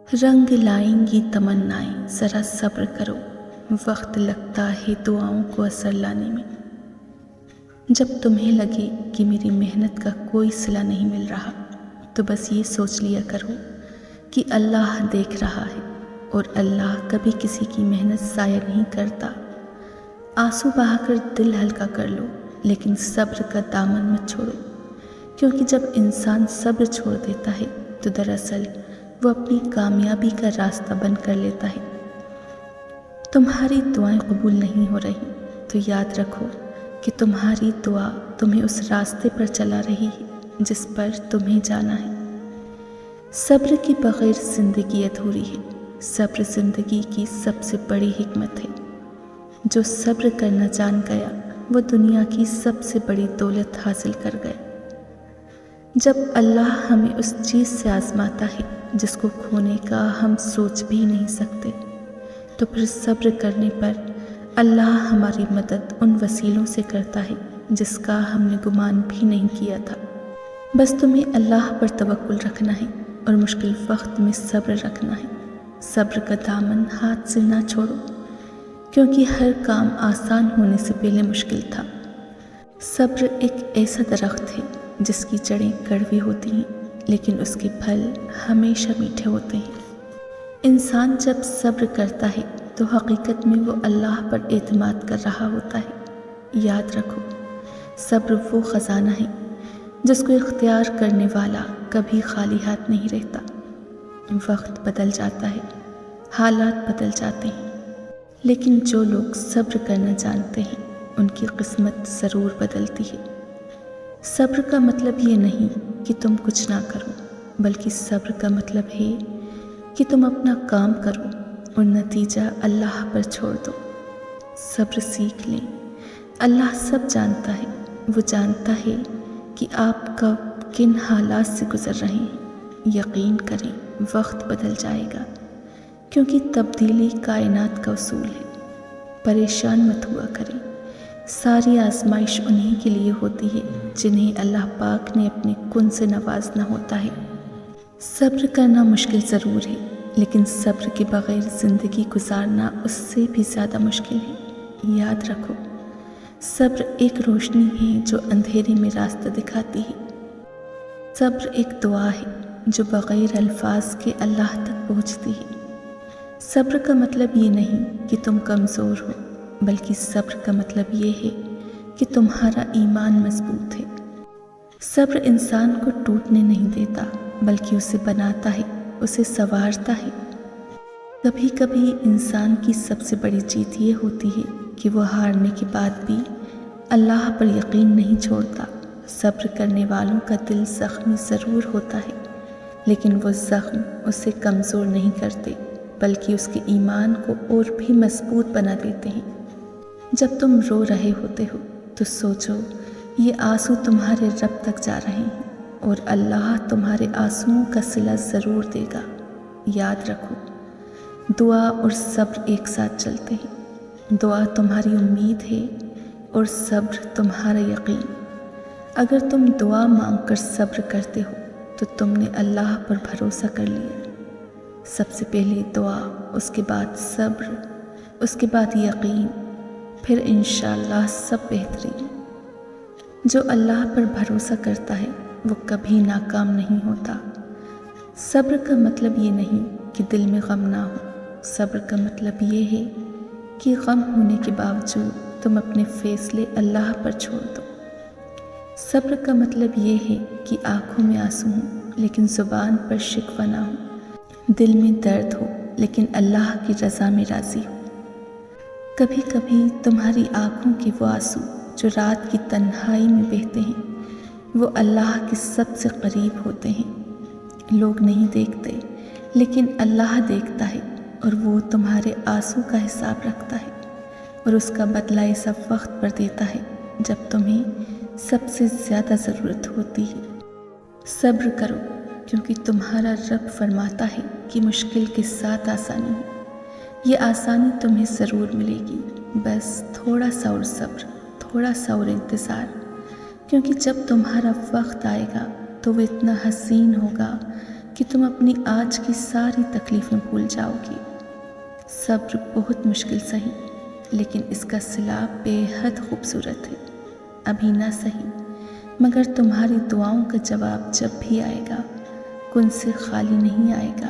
रंग लाएंगी तमन्नाएं, ज़रा सब्र करो, वक्त लगता है दुआओं को असर लाने में। जब तुम्हें लगे कि मेरी मेहनत का कोई सिला नहीं मिल रहा, तो बस ये सोच लिया करो कि अल्लाह देख रहा है और अल्लाह कभी किसी की मेहनत ज़ाया नहीं करता। आंसू बहाकर दिल हल्का कर लो, लेकिन सब्र का दामन मत छोड़ो, क्योंकि जब इंसान सब्र छोड़ देता है तो दरअसल वो अपनी कामयाबी का रास्ता बंद कर लेता है। तुम्हारी दुआएं कबूल नहीं हो रही तो याद रखो कि तुम्हारी दुआ तुम्हें उस रास्ते पर चला रही है जिस पर तुम्हें जाना है। सब्र के बगैर ज़िंदगी अधूरी है। सब्र ज़िंदगी की सबसे बड़ी हिकमत है। जो सब्र करना जान गया वो दुनिया की सबसे बड़ी दौलत हासिल कर गया। जब अल्लाह हमें उस चीज़ से आज़माता है जिसको खोने का हम सोच भी नहीं सकते, तो फिर सब्र करने पर अल्लाह हमारी मदद उन वसीलों से करता है जिसका हमने गुमान भी नहीं किया था। बस तुम्हें अल्लाह पर तवक्कुल रखना है और मुश्किल वक्त में सब्र रखना है। सब्र का दामन हाथ से ना छोड़ो, क्योंकि हर काम आसान होने से पहले मुश्किल था। सब्र एक ऐसा दरख्त है जिसकी जड़ें कड़वी होती हैं, लेकिन उसके फल हमेशा मीठे होते हैं। इंसान जब सब्र करता है तो हकीकत में वो अल्लाह पर एतमाद कर रहा होता है। याद रखो, सब्र वो ख़जाना है जिसको इख्तियार करने वाला कभी खाली हाथ नहीं रहता। वक्त बदल जाता है, हालात बदल जाते हैं, लेकिन जो लोग सब्र करना जानते हैं उनकी किस्मत ज़रूर बदलती है। सब्र का मतलब ये नहीं कि तुम कुछ ना करो, बल्कि सब्र का मतलब है कि तुम अपना काम करो और नतीजा अल्लाह पर छोड़ दो। सब्र सीख लें। अल्लाह सब जानता है। वो जानता है कि आप कब किन हालात से गुज़र रहे हैं। यकीन करें, वक्त बदल जाएगा, क्योंकि तब्दीली कायनात का उसूल है। परेशान मत हुआ करें। सारी आजमाइश उन्हीं के लिए होती है जिन्हें अल्लाह पाक ने अपने कुन से नवाजना होता है। सब्र करना मुश्किल ज़रूर है, लेकिन सब्र के बग़ैर ज़िंदगी गुजारना उससे भी ज़्यादा मुश्किल है। याद रखो, सब्र एक रोशनी है जो अंधेरे में रास्ता दिखाती है। सब्र एक दुआ है जो बग़ैर अल्फाज के अल्लाह तक पहुँचती है। सब्र का मतलब ये नहीं कि तुम कमज़ोर हो, बल्कि सब्र का मतलब ये है कि तुम्हारा ईमान मजबूत है। सब्र इंसान को टूटने नहीं देता, बल्कि उसे बनाता है, उसे संवारता है। कभी कभी इंसान की सबसे बड़ी जीत ये होती है कि वो हारने के बाद भी अल्लाह पर यकीन नहीं छोड़ता। सब्र करने वालों का दिल ज़ख्मी ज़रूर होता है, लेकिन वो ज़ख्म उसे कमज़ोर नहीं करते, बल्कि उसके ईमान को और भी मजबूत बना देते हैं। जब तुम रो रहे होते हो तो सोचो, ये आंसू तुम्हारे रब तक जा रहे हैं और अल्लाह तुम्हारे आंसुओं का सिला ज़रूर देगा। याद रखो, दुआ और सब्र एक साथ चलते हैं। दुआ तुम्हारी उम्मीद है और सब्र तुम्हारा यकीन। अगर तुम दुआ मांगकर सब्र करते हो तो तुमने अल्लाह पर भरोसा कर लिया। सबसे पहले दुआ, उसके बाद सब्र, उसके बाद यकीन, फिर इंशाअल्लाह सब बेहतरीन। जो अल्लाह पर भरोसा करता है वो कभी नाकाम नहीं होता। सब्र का मतलब ये नहीं कि दिल में गम ना हो। सब्र का मतलब ये है कि गम होने के बावजूद तुम अपने फ़ैसले अल्लाह पर छोड़ दो। सब्र का मतलब ये है कि आँखों में आंसू हों लेकिन ज़ुबान पर शिकवा ना हो, दिल में दर्द हो लेकिन अल्लाह की रज़ा में राज़ी हो। कभी कभी तुम्हारी आँखों के वो आंसू जो रात की तन्हाई में बहते हैं, वो अल्लाह के सबसे करीब होते हैं। लोग नहीं देखते, लेकिन अल्लाह देखता है और वो तुम्हारे आंसू का हिसाब रखता है और उसका बदला इस वक्त पर देता है जब तुम्हें सबसे ज़्यादा ज़रूरत होती है। सब्र करो, क्योंकि तुम्हारा रब फरमाता है कि मुश्किल के साथ आसानी है। ये आसानी तुम्हें ज़रूर मिलेगी, बस थोड़ा सा और सब्र, थोड़ा सा और इंतज़ार, क्योंकि जब तुम्हारा वक्त आएगा तो वो इतना हसीन होगा कि تم اپنی آج کی ساری تکلیفیں بھول جاؤ گی۔ صبر بہت مشکل سہی، لیکن اس کا صلہ بے حد خوبصورت ہے۔ ابھی نہ سہی، مگر تمہاری دعاؤں کا جواب جب بھی آئے گا، کن سے خالی نہیں آئے گا۔